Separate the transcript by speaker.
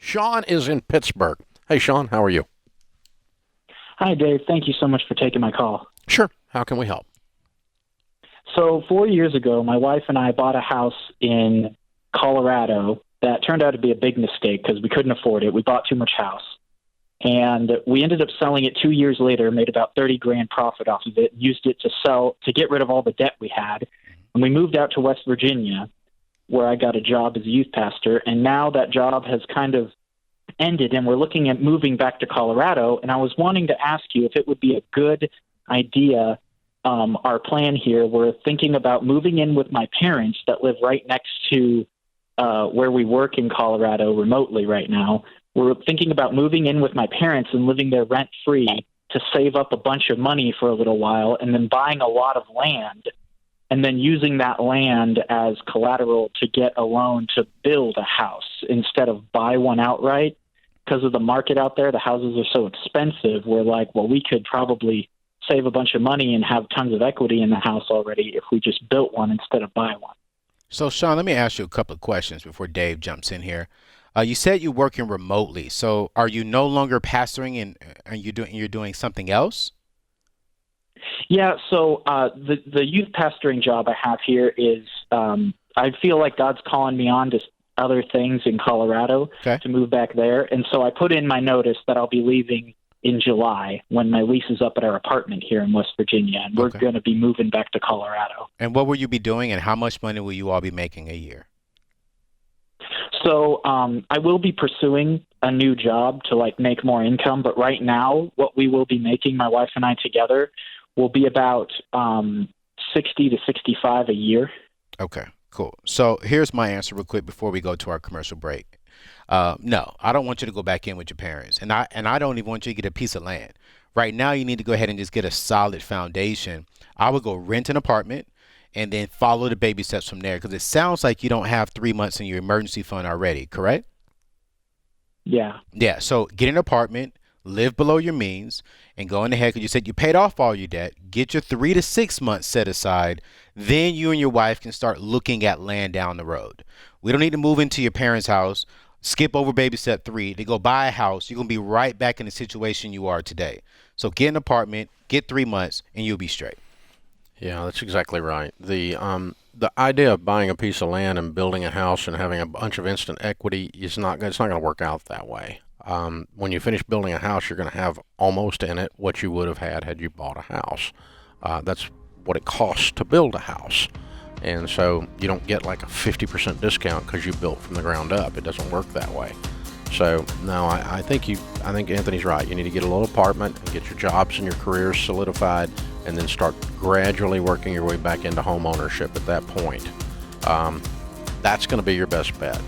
Speaker 1: Sean is in Pittsburgh. Hey, Sean, how are you?
Speaker 2: Hi, Dave. Thank you so much for taking my call.
Speaker 1: Sure. How can we help?
Speaker 2: So 4 years ago, my wife and I bought a house in Colorado that turned out to be a big mistake because we couldn't afford it. We bought too much house. And we ended up selling it 2 years later, made about 30 grand profit off of it, used it to get rid of all the debt we had. And we moved out to West Virginia, where I got a job as a youth pastor. And now that job has kind of ended, and we're looking at moving back to Colorado. And I was wanting to ask you if it would be a good idea. Our plan here, we're thinking about moving in with my parents that live right next to where we work in Colorado remotely right now. We're thinking about moving in with my parents and living there rent-free to save up a bunch of money for a little while, and then buying a lot of land and then using that land as collateral to get a loan to build a house instead of buy one outright. Because of the market out there, the houses are so expensive. We're like, well, we could probably save a bunch of money and have tons of equity in the house already if we just built one instead of buy one.
Speaker 3: So, Sean, let me ask you a couple of questions before Dave jumps in here. You said you're working remotely. So are you no longer pastoring and you're doing something else?
Speaker 2: Yeah, so the youth pastoring job I have here is I feel like God's calling me on to other things in Colorado to move back there. And so I put in my notice that I'll be leaving in July when my lease is up at our apartment here in West Virginia. And we're going to be moving back to Colorado.
Speaker 3: And what will you be doing and how much money will you all be making a year?
Speaker 2: So I will be pursuing a new job to make more income. But right now, what we will be making, my wife and I together, will be about 60 to 65 a year.
Speaker 3: Okay, cool. So here's my answer real quick before we go to our commercial break. No, I don't want you to go back in with your parents. And I don't even want you to get a piece of land. Right now, you need to go ahead and just get a solid foundation. I would go rent an apartment and then follow the baby steps from there, because it sounds like you don't have 3 months in your emergency fund already, correct?
Speaker 2: Yeah.
Speaker 3: Yeah, so get an apartment, live below your means, and go in ahead, because you said you paid off all your debt. Get your 3 to 6 months set aside. Then you and your wife can start looking at land down the road. We don't need to move into your parents' house, skip over baby step 3, to go buy a house. You're going to be right back in the situation you are today. So get an apartment, get 3 months, and you'll be straight.
Speaker 1: Yeah, that's exactly right. The idea of buying a piece of land and building a house and having a bunch of instant equity it's not going to work out that way. When you finish building a house, you're going to have almost in it what you would have had you bought a house. That's what it costs to build a house. And so you don't get like a 50% discount because you built from the ground up. It doesn't work that way. So no, I think Anthony's right. You need to get a little apartment and get your jobs and your careers solidified, and then start gradually working your way back into home ownership at that point. That's going to be your best bet.